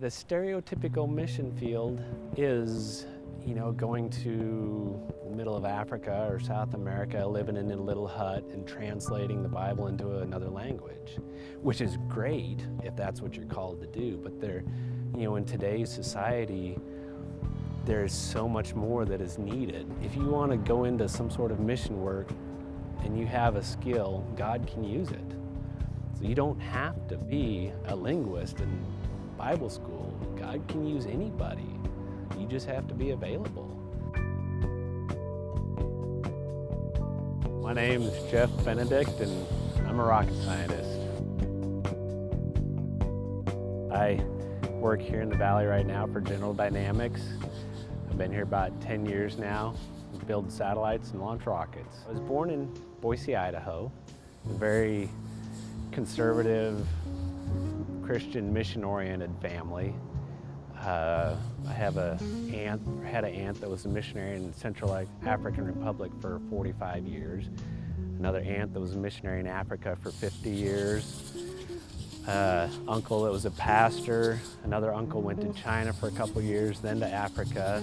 The stereotypical mission field is, going to the middle of Africa or South America, living in a little hut and translating the Bible into another language, which is great if that's what you're called to do. But in today's society, there's so much more that is needed. If you want to go into some sort of mission work and you have a skill, God can use it. So you don't have to be a linguist in Bible school. God can use anybody. You just have to be available. My name is Jeff Benedict, and I'm a rocket scientist. I work here in the Valley right now for General Dynamics. I've been here about 10 years now. We build satellites and launch rockets. I was born in Boise, Idaho, a very conservative, Christian, mission-oriented family. I had an aunt that was a missionary in the Central African Republic for 45 years. Another aunt that was a missionary in Africa for 50 years. Uncle that was a pastor. Another uncle went to China for a couple years, then to Africa.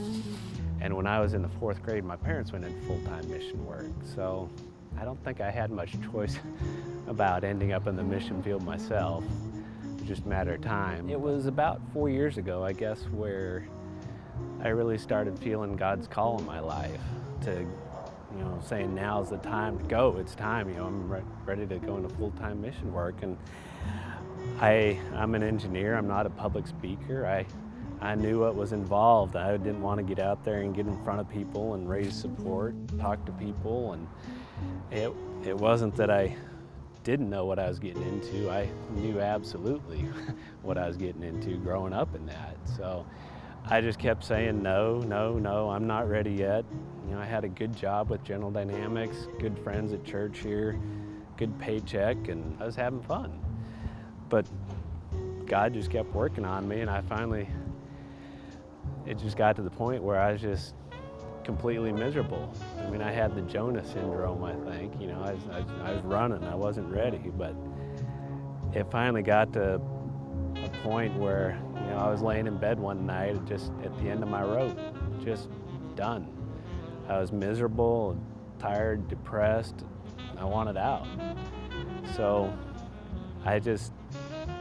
And when I was in the 4th grade, my parents went into full-time mission work. So I don't think I had much choice about ending up in the mission field myself. It was just a matter of time. It was about 4 years ago, I guess, where I really started feeling God's call in my life to, saying now's the time to go. It's time, I'm ready to go into full-time mission work. And I'm an engineer, I'm not a public speaker. I knew what was involved. I didn't want to get out there and get in front of people and raise support, talk to people. And it wasn't that I didn't know what I was getting into. I knew absolutely what I was getting into growing up in that. So I just kept saying, no, I'm not ready yet. I had a good job with General Dynamics, good friends at church here, good paycheck, and I was having fun. But God just kept working on me, and it just got to the point where I was just completely miserable. I had the Jonah syndrome, I think. I was running, I wasn't ready, but it finally got to a point where, I was laying in bed one night, just at the end of my rope, just done. I was miserable, tired, depressed, I wanted out. So I just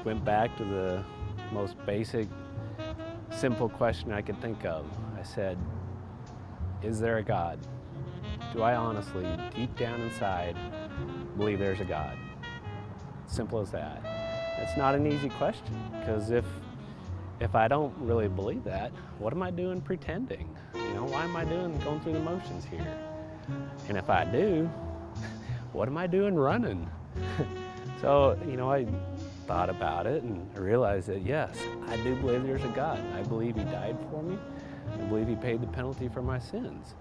went back to the most basic, simple question I could think of. I said, is there a God? Do I honestly, deep down inside, believe there's a God? Simple as that. It's not an easy question, because if I don't really believe that, what am I doing pretending? Why am I going through the motions here? And if I do, what am I doing running? So, I thought about it and I realized that yes, I do believe there's a God. I believe He died for me. I believe He paid the penalty for my sins.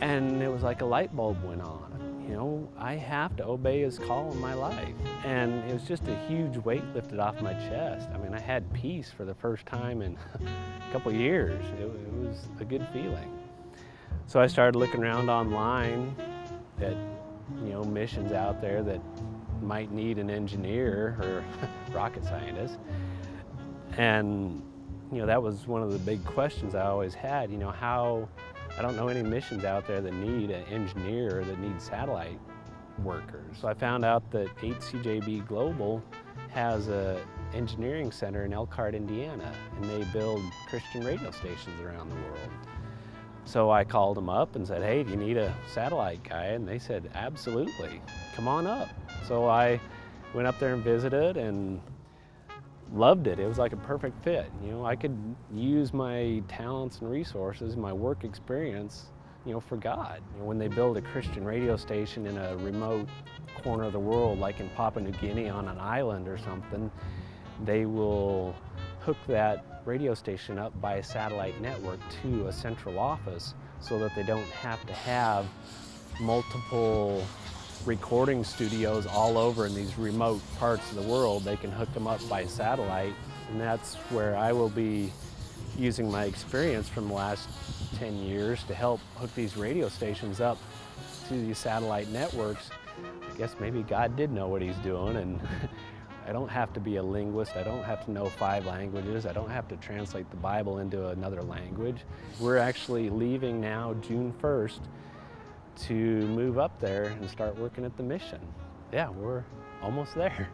And it was like a light bulb went on. I have to obey His call in my life. And it was just a huge weight lifted off my chest. I had peace for the first time in a couple years. It was a good feeling. So I started looking around online at, missions out there that might need an engineer or rocket scientist. And, that was one of the big questions I always had, I don't know any missions out there that need an engineer or that need satellite workers. So I found out that HCJB Global has an engineering center in Elkhart, Indiana, and they build Christian radio stations around the world. So I called them up and said, hey, do you need a satellite guy? And they said, absolutely, come on up. So I went up there and visited and loved it. It was like a perfect fit. I could use my talents and resources, my work experience, for God. When they build a Christian radio station in a remote corner of the world, like in Papua New Guinea on an island or something, they will hook that radio station up by a satellite network to a central office so that they don't have to have multiple recording studios all over in these remote parts of the world. They can hook them up by satellite, and that's where I will be using my experience from the last 10 years to help hook these radio stations up to these satellite networks. I guess maybe God did know what He's doing, and I don't have to be a linguist. I don't have to know 5 languages. I don't have to translate the Bible into another language. We're actually leaving now, June 1st, to move up there and start working at the mission. Yeah, we're almost there.